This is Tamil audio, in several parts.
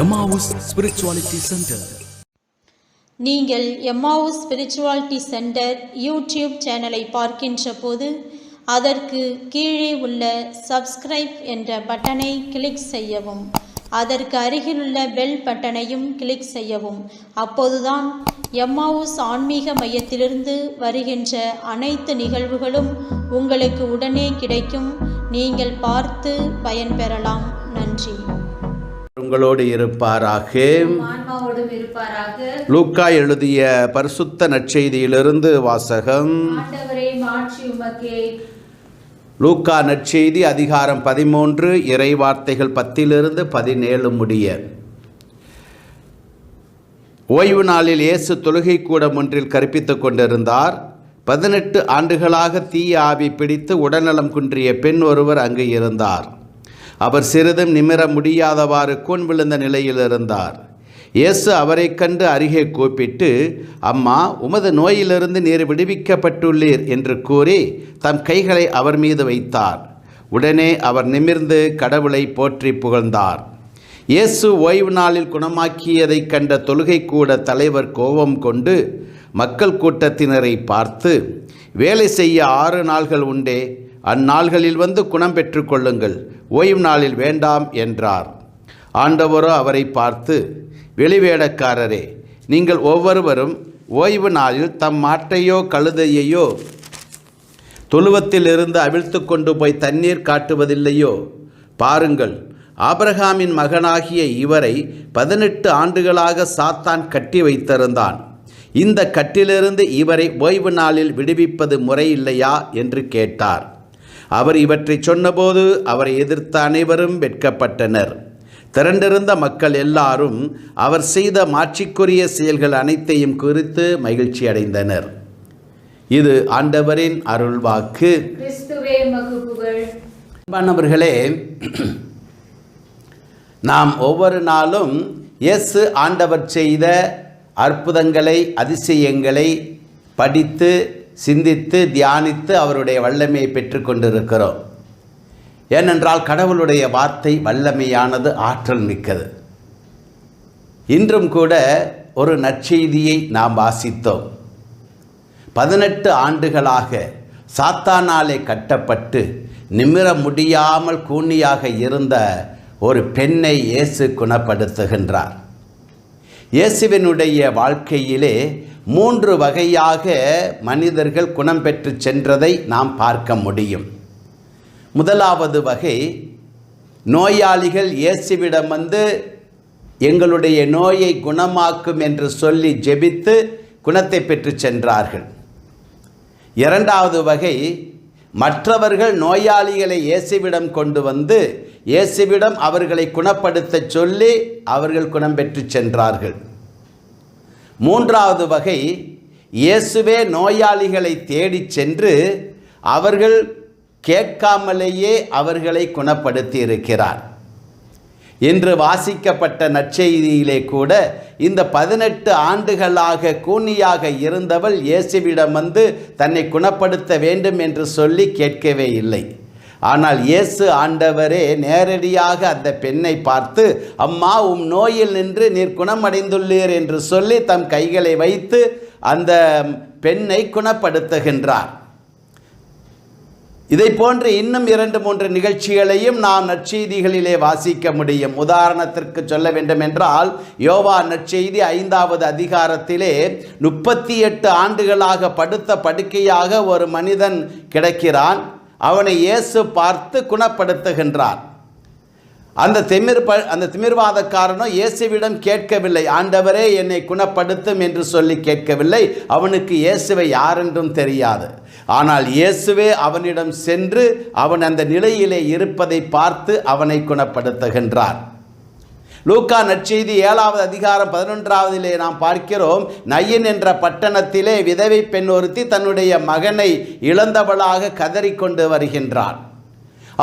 Emmaus spirituality centre. நீங்கள் எம்மாவுஸ் ஸ்பிரிச்சுவாலிட்டி சென்டர் யூடியூப் சேனலை பார்க்கின்ற போது அதற்கு கீழே உள்ள சப்ஸ்கிரைப் என்ற பட்டனை கிளிக் செய்யவும். அதற்கு அருகிலுள்ள பெல் பட்டனையும் கிளிக் செய்யவும். அப்போதுதான் எம்மாவுஸ் ஆன்மீக மையத்திலிருந்து வருகின்ற அனைத்து நிகழ்வுகளும் உங்களுக்கு உடனே கிடைக்கும். நீங்கள் பார்த்து பயன்பெறலாம். நன்றி. உங்களோடு இருப்பாராக. லூக்கா எழுதிய பரிசுத்த நற்செய்தியிலிருந்து வாசகம். லூக்கா நற்செய்தி அதிகாரம் 13 இறைவார்த்தைகள் 10-17 முடிய. ஓய்வு நாளில் இயேசு தொழுகை கூடம் ஒன்றில் கற்பித்துக் கொண்டிருந்தார். 18 ஆண்டுகளாக தீய ஆவி பிடித்து உடல்நலம் குன்றிய பெண் ஒருவர் அங்கு இருந்தார். அவர் சிறிதும் நிமிர முடியாதவாறு கூன் விழுந்த நிலையில் இருந்தார். இயேசு அவரை கண்டு அருகே கூப்பிட்டு, அம்மா, உமது நோயிலிருந்து நீர் விடுவிக்கப்பட்டுள்ளீர் என்று கூறி தம் கைகளை அவர் மீது வைத்தார். உடனே அவர் நிமிர்ந்து கடவுளை போற்றி புகழ்ந்தார். இயேசு ஓய்வு நாளில் குணமாக்கியதை கண்ட தொழுகை கூட தலைவர் கோபம் கொண்டு மக்கள் கூட்டத்தினரை பார்த்து, வேலை செய்ய 6 நாள்கள் உண்டே, அந்நாள்களில் வந்து குணம் பெற்று கொள்ளுங்கள், ஓய்வு நாளில் வேண்டாம் என்றார். ஆண்டவரோ அவரை பார்த்து, வெளிவேடக்காரரே, நீங்கள் ஒவ்வொருவரும் ஓய்வு நாளில் தம் மாட்டையோ கழுதையையோ தொழுவத்திலிருந்து அவிழ்த்து கொண்டு போய் தண்ணீர் காட்டுவதில்லையோ? பாருங்கள், ஆபிரகாமின் மகனாகிய இவரை 18 ஆண்டுகளாக சாத்தான் கட்டி வைத்திருந்தான். இந்த கட்டிலிருந்து இவரை ஓய்வு நாளில் விடுவிப்பது முறையில்லையா என்று கேட்டார். அவர் இவற்றை சொன்னபோது அவரை எதிர்த்த அனைவரும் வெட்கப்பட்டனர். திரண்டிருந்த மக்கள் எல்லாரும் அவர் செய்த மாட்சிக்குரிய செயல்கள் அனைத்தையும் குறித்து மகிழ்ச்சி அடைந்தனர். இது ஆண்டவரின் அருள்வாக்கு. அன்பானவர்களே, நாம் ஒவ்வொரு நாளும் இயேசு ஆண்டவர் செய்த அற்புதங்களை, அதிசயங்களை படித்து சிந்தித்து தியானித்து அவருடைய வல்லமையை பெற்று கொண்டிருக்கிறோம். ஏனென்றால் கடவுளுடைய வார்த்தை வல்லமையானது, ஆற்றல் மிக்கது. இன்றும் கூட ஒரு நற்செய்தியை நாம் வாசித்தோம். 18 ஆண்டுகளாக சாத்தானாலே கட்டப்பட்டு நிமிர முடியாமல் கூனியாக இருந்த ஒரு பெண்ணை இயேசு குணப்படுத்துகின்றார். இயேசுவினுடைய வாழ்க்கையிலே 3 வகையாக மனிதர்கள் குணம் பெற்று சென்றதை நாம் பார்க்க முடியும். முதலாவது வகை, நோயாளிகள் இயேசுவிடம் வந்து எங்களுடைய நோயை குணமாக்கும் என்று சொல்லி ஜெபித்து குணத்தை பெற்று சென்றார்கள். இரண்டாவது வகை, மற்றவர்கள் நோயாளிகளை இயேசுவிடம் கொண்டு வந்து இயேசுவிடம் அவர்களை குணப்படுத்த சொல்லி அவர்கள் குணம் பெற்று சென்றார்கள். மூன்றாவது வகை, இயேசுவே நோயாளிகளை தேடி சென்று அவர்கள் கேட்காமலேயே அவர்களை குணப்படுத்தி இருக்கிறார். இன்று வாசிக்கப்பட்ட நற்செய்தியிலே கூட இந்த 18 ஆண்டுகளாக கூனியாக இருந்தவள் இயேசுவிடம் வந்து தன்னை குணப்படுத்த வேண்டும் என்று சொல்லி கேட்கவே இல்லை. ஆனால் இயேசு ஆண்டவரே நேரடியாக அந்த பெண்ணை பார்த்து, அம்மா, உம் நோயில் நின்று நீர் குணமடைந்துள்ளீர் என்று சொல்லி தம் கைகளை வைத்து அந்த பெண்ணை குணப்படுத்துகின்றார். இதை போன்று இன்னும் 2-3 நிகழ்ச்சிகளையும் நாம் நற்செய்திகளிலே வாசிக்க முடியும். உதாரணத்திற்கு சொல்ல வேண்டும் என்றால், யோவான் நற்செய்தி 5வது அதிகாரத்திலே 38 ஆண்டுகளாக படுத்த படுக்கையாக ஒரு மனிதன் கிடக்கிறான். அவனை இயேசு பார்த்து குணப்படுத்துகின்றார். அந்த திமிர்வாதக்காரனோ இயேசுவிடம் கேட்கவில்லை, ஆண்டவரே என்னை குணப்படுத்தும் என்று சொல்லி கேட்கவில்லை. அவனுக்கு இயேசுவை யாரென்றும் தெரியாது. ஆனால் இயேசுவே அவனிடம் சென்று அவன் அந்த நிலையிலே இருப்பதை பார்த்து அவனை குணப்படுத்துகின்றார். லூக்கா நற்செய்தி 7வது அதிகாரம் 11 நாம் பார்க்கிறோம். நயின் என்ற பட்டணத்திலே விதவை பெண் ஒருத்தி தன்னுடைய மகனை இழந்தவளாக கதறிக்கொண்டு வருகின்றார்.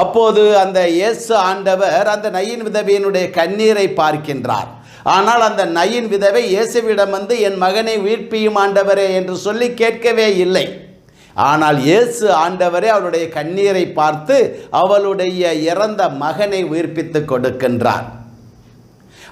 அப்போது அந்த இயேசு ஆண்டவர் அந்த நயின் விதவையினுடைய கண்ணீரை பார்க்கின்றார். ஆனால் அந்த நயின் விதவை இயேசுவிடம் வந்து என் மகனை உயிர்ப்பியும் ஆண்டவரே என்று சொல்லி கேட்கவே இல்லை. ஆனால் இயேசு ஆண்டவரே அவளுடைய கண்ணீரை பார்த்து அவளுடைய இறந்த மகனை உயிர்ப்பித்து கொடுக்கின்றார்.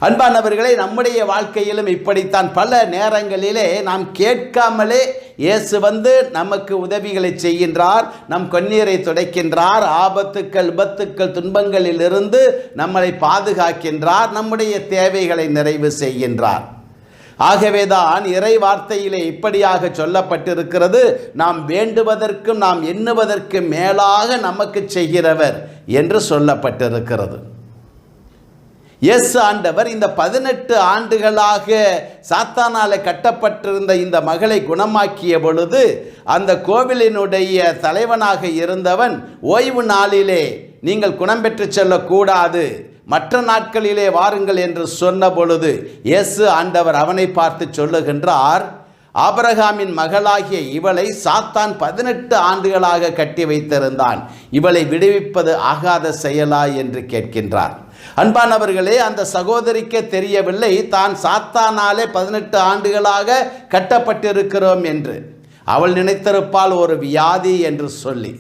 அன்பானவர்களே, நம்முடைய வாழ்க்கையிலும் இப்படித்தான் பல நேரங்களிலே நாம் கேட்காமலே இயேசு வந்து நமக்கு உதவிகளை செய்கின்றார், நம் கண்ணீரை துடைக்கின்றார், ஆபத்துக்கள் விபத்துக்கள் துன்பங்களில் இருந்து நம்மளை பாதுகாக்கின்றார், நம்முடைய தேவைகளை நிறைவு செய்கின்றார். ஆகவேதான் இறை வார்த்தையிலே இப்படியாக சொல்லப்பட்டிருக்கிறது, நாம் வேண்டுவதற்கும் நாம் எண்ணுவதற்கு மேலாக நமக்கு செய்கிறவர் என்று சொல்லப்பட்டிருக்கிறது. இயேசு ஆண்டவர் இந்த 18 ஆண்டுகளாக சாத்தானாலே கட்டப்பட்டிருந்த இந்த மகளை குணமாக்கிய பொழுது, அந்த கோவிலினுடைய தலைவனாக இருந்தவன் ஓய்வு நாளிலே நீங்கள் குணம் பெற்று செல்லக்கூடாது, மற்ற நாட்களிலே வாருங்கள் என்று சொன்ன பொழுது இயேசு ஆண்டவர் அவனை பார்த்து சொல்லுகின்றார், ஆபிரகாமின் மகளாகிய இவளை சாத்தான் 18 ஆண்டுகளாக கட்டி வைத்திருந்தான், இவளை விடுவிப்பது ஆகாத செயலா என்று கேட்கின்றார். அன்பானவர்களே, அந்த சகோதரிக்கு தெரியவில்லை தான் சாத்தானாலே 18 ஆண்டுகளாக கட்டப்பட்டிருக்கிறோம் என்று. அவள் நினைத்திருப்பாள் ஒரு வியாதி என்று சொல்லி.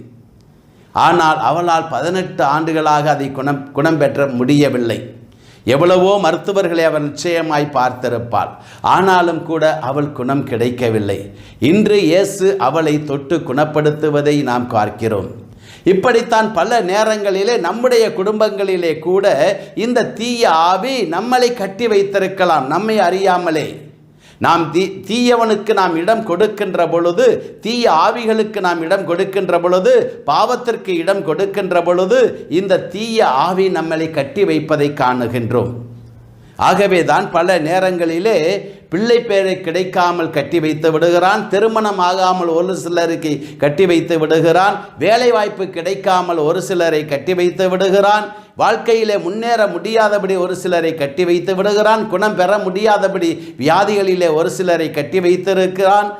ஆனால் அவளால் 18 ஆண்டுகளாக அதை குணம் பெற்ற முடியவில்லை. எவ்வளவோ மருத்துவர்களை அவள் நிச்சயமாய் பார்த்திருப்பாள். ஆனாலும் கூட அவள் குணம் கிடைக்கவில்லை. இன்று இயேசு அவளை தொட்டு குணப்படுத்துவதை நாம் பார்க்கிறோம். இப்படித்தான் பல நேரங்களிலே நம்முடைய குடும்பங்களிலே கூட இந்த தீய ஆவி நம்மளை கட்டி வைத்திருக்கலாம், நம்மை அறியாமலே. நாம் தீயவனுக்கு நாம் இடம் கொடுக்கின்ற பொழுது, தீய ஆவிகளுக்கு நாம் இடம் கொடுக்கின்ற பொழுது, பாவத்திற்கு இடம் கொடுக்கின்ற பொழுது இந்த தீய ஆவி நம்மளை கட்டி வைப்பதை காணுகின்றோம். ஆகவேதான் பல நேரங்களிலே பிள்ளை பேரை கிடைக்காமல் கட்டி வைத்து விடுகிறான், திருமணம் ஆகாமல் ஒரு சிலருக்கு கட்டி வைத்து விடுகிறான், வேலை வாய்ப்பு கிடைக்காமல் ஒரு சிலரை கட்டி வைத்து விடுகிறான், வாழ்க்கையிலே முன்னேற முடியாதபடி ஒரு சிலரை கட்டி வைத்து விடுகிறான், குணம் பெற முடியாதபடி வியாதிகளிலே ஒரு சிலரை கட்டி வைத்திருக்கிறான்,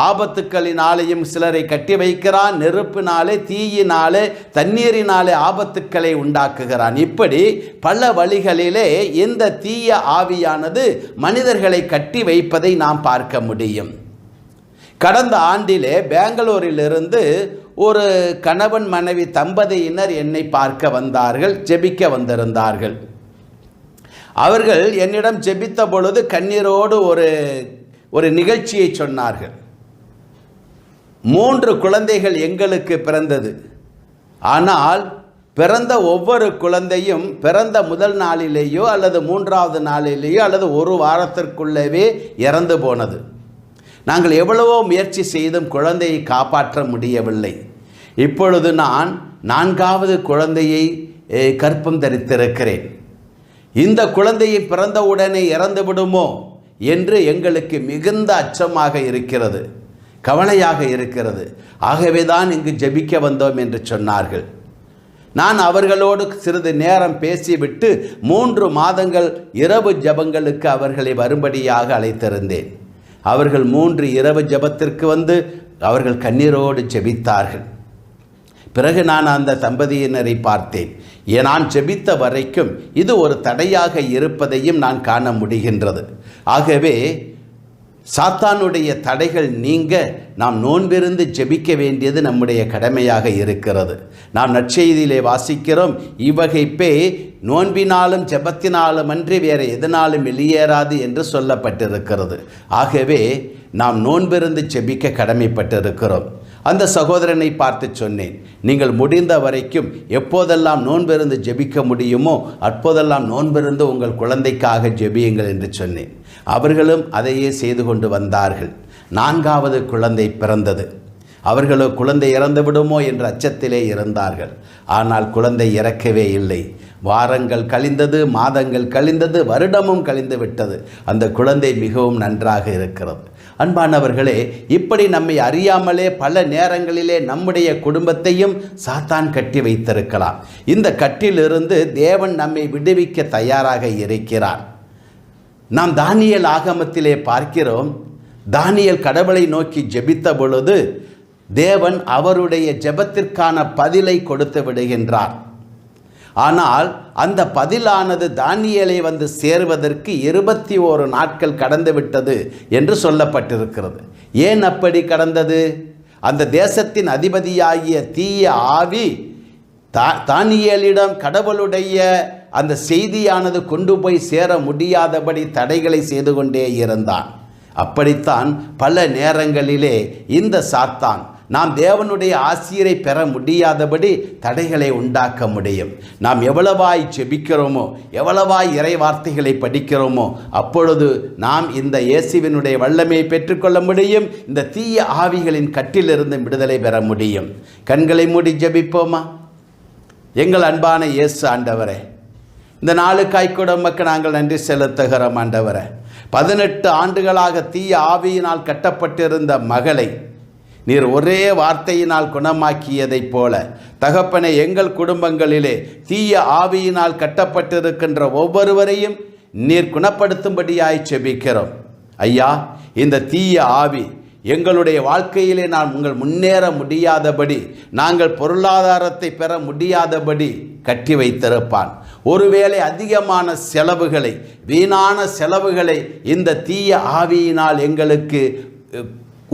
ஆபத்துக்களினாலேயும் சிலரை கட்டி வைக்கிறான், நெருப்பினாலே தீயினாலே தண்ணீரினாலே ஆபத்துக்களை உண்டாக்குகிறான். இப்படி பல வழிகளிலே இந்த தீய ஆவியானது மனிதர்களை கட்டி வைப்பதை நாம் பார்க்க முடியும். கடந்த ஆண்டிலே பெங்களூரிலிருந்து ஒரு கணவன் மனைவி தம்பதியினர் என்னை பார்க்க வந்தார்கள், ஜெபிக்க வந்திருந்தார்கள். அவர்கள் என்னிடம் ஜெபித்த பொழுது கண்ணீரோடு ஒரு நிகழ்ச்சியை சொன்னார்கள். 3 குழந்தைகள் எங்களுக்கு பிறந்தது. ஆனால் பிறந்த ஒவ்வொரு குழந்தையும் பிறந்த முதல் நாளிலேயோ அல்லது 3வது நாளிலேயோ அல்லது ஒரு வாரத்திற்குள்ளவே இறந்து போனது. நாங்கள் எவ்வளவோ முயற்சி செய்தும் குழந்தையை காப்பாற்ற முடியவில்லை. இப்பொழுது நான் 4வது குழந்தையை கர்ப்பம் தரித்திருக்கிறேன். இந்த குழந்தையை பிறந்தவுடனே இறந்து விடுமோ என்று எங்களுக்கு மிகுந்த அச்சமாக இருக்கிறது, கவலையாக இருக்கிறது. ஆகவே தான் இங்கு ஜெபிக்க வந்தோம் என்று சொன்னார்கள். நான் அவர்களோடு சிறிது நேரம் பேசிவிட்டு 3 மாதங்கள் இரவு ஜெபங்களுக்கு அவர்களை வரும்படியாக அழைத்திருந்தேன். அவர்கள் 3 இரவு ஜெபத்திற்கு வந்து அவர்கள் கண்ணீரோடு ஜெபித்தார்கள். பிறகு நான் அந்த தம்பதியினரை பார்த்தேன். நான் ஜெபித்த வரைக்கும் இது ஒரு தடையாக இருப்பதையும் நான் காண முடிகின்றது. ஆகவே சாத்தானுடைய தடைகள் நீங்க நாம் நோன்பிருந்து ஜெபிக்க வேண்டியது நம்முடைய கடமையாக இருக்கிறது. நாம் நற்செய்தியிலே வாசிக்கிறோம், இவ்வகை பேய் நோன்பினாலும் ஜெபத்தினாலும் அன்றி வேறு எதனாலும் வெளியேறாது என்று சொல்லப்பட்டிருக்கிறது. ஆகவே நாம் நோன்பிருந்து ஜெபிக்க கடமைப்பட்டிருக்கிறோம். அந்த சகோதரனை பார்த்து சொன்னேன், நீங்கள் முடிந்த வரைக்கும் எப்போதெல்லாம் நோன்பிருந்து ஜெபிக்க முடியுமோ அப்போதெல்லாம் நோன்பிருந்து உங்கள் குழந்தைக்காக ஜெபியுங்கள் என்று சொன்னேன். அவர்களும் அதையே செய்து கொண்டு வந்தார்கள். 4வது குழந்தை பிறந்தது. அவர்களோ குழந்தை இறந்து விடுமோ என்ற அச்சத்திலே இருந்தார்கள். ஆனால் குழந்தை இறக்கவே இல்லை. வாரங்கள் கழிந்தது, மாதங்கள் கழிந்தது, வருடமும் கழிந்து விட்டது. அந்த குழந்தை மிகவும் நன்றாக இருக்கிறது. அன்பானவர்களே, இப்படி நம்மை அறியாமலே பல நேரங்களிலே நம்முடைய குடும்பத்தையும் சாத்தான் கட்டி வைத்திருக்கலாம். இந்த கட்டிலிருந்து தேவன் நம்மை விடுவிக்க தயாராக இருக்கிறார். நாம் தானியேல் ஆகமத்திலே பார்க்கிறோம், தானியேல் கடவுளை நோக்கி ஜெபித்த பொழுது தேவன் அவருடைய ஜெபத்திற்கான பதிலை கொடுத்து விடுகின்றார். ஆனால் அந்த பதிலானது தானியேலை வந்து சேர்வதற்கு 21 நாட்கள் கடந்து விட்டது என்று சொல்லப்பட்டிருக்கிறது. ஏன் அப்படி கடந்தது? அந்த தேசத்தின் அதிபதியாகிய தீய ஆவி தானியேலிடம் கடவுளுடைய அந்த செய்தியானது கொண்டு போய் சேர முடியாதபடி தடைகளை செய்து கொண்டே இருந்தான். அப்படித்தான் பல நேரங்களிலே இந்த சாத்தான் நாம் தேவனுடைய ஆசீரை பெற முடியாதபடி தடைகளை உண்டாக்க முடியும். நாம் எவ்வளவாய் ஜெபிக்கிறோமோ, எவ்வளவாய் இறை வார்த்தைகளை படிக்கிறோமோ, அப்பொழுது நாம் இந்த இயேசுவினுடைய வல்லமையை பெற்றுக்கொள்ள முடியும். இந்த தீய ஆவிகளின் கட்டிலிருந்து விடுதலை பெற முடியும். கண்களை மூடி ஜெபிப்போமா? எங்கள் அன்பான இயேசு ஆண்டவரே, இந்த நாளுக்காய் கூட உமக்கு நாங்கள் நன்றி செலுத்துகிறோம் ஆண்டவரே. 18 ஆண்டுகளாக தீய ஆவியினால் கட்டப்பட்டிருந்த மகளை நீர் ஒரே வார்த்தையினால் குணமாக்கியதைப் போல தகப்பனே, எங்கள் குடும்பங்களிலே தீய ஆவியினால் கட்டப்பட்டிருக்கின்ற ஒவ்வொருவரையும் நீர் குணப்படுத்தும்படியாய் செபிக்கிறோம். ஐயா, இந்த தீய ஆவி எங்களுடைய வாழ்க்கையிலே நாங்கள் முன்னேற முடியாதபடி, நாங்கள் பொருளாதாரத்தை பெற முடியாதபடி கட்டி வைத்திருப்பான். ஒருவேளை அதிகமான செலவுகளை, வீணான செலவுகளை இந்த தீய ஆவியினால் எங்களுக்கு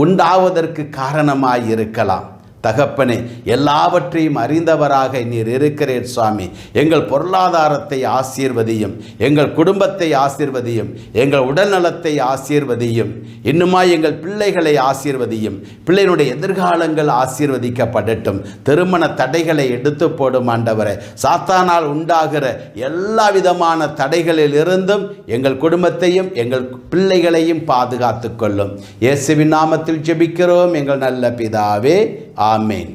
உண்டாவதற்கு காரணமாயிருக்கலாம். தகப்பனே, எல்லாவற்றையும் அறிந்தவராக நீர் இருக்கிறீர் சுவாமி. எங்கள் பொருளாதாரத்தை ஆசீர்வதியும், எங்கள் குடும்பத்தை ஆசீர்வதியும், எங்கள் உடல்நலத்தை ஆசீர்வதியும், இன்னுமாய் எங்கள் பிள்ளைகளை ஆசீர்வதியும். பிள்ளைகளுடைய எதிர்காலங்கள் ஆசீர்வதிக்கப்படட்டும். திருமண தடைகளை எடுத்து போடும் ஆண்டவரே. சாத்தானால் உண்டாகிற எல்லா விதமான தடைகளில் இருந்தும் எங்கள் குடும்பத்தையும் எங்கள் பிள்ளைகளையும் பாதுகாத்து கொள்ளும். இயேசுவின் நாமத்தில் ஜெபிக்கிறோம் எங்கள் நல்ல பிதாவே. ஆமென்.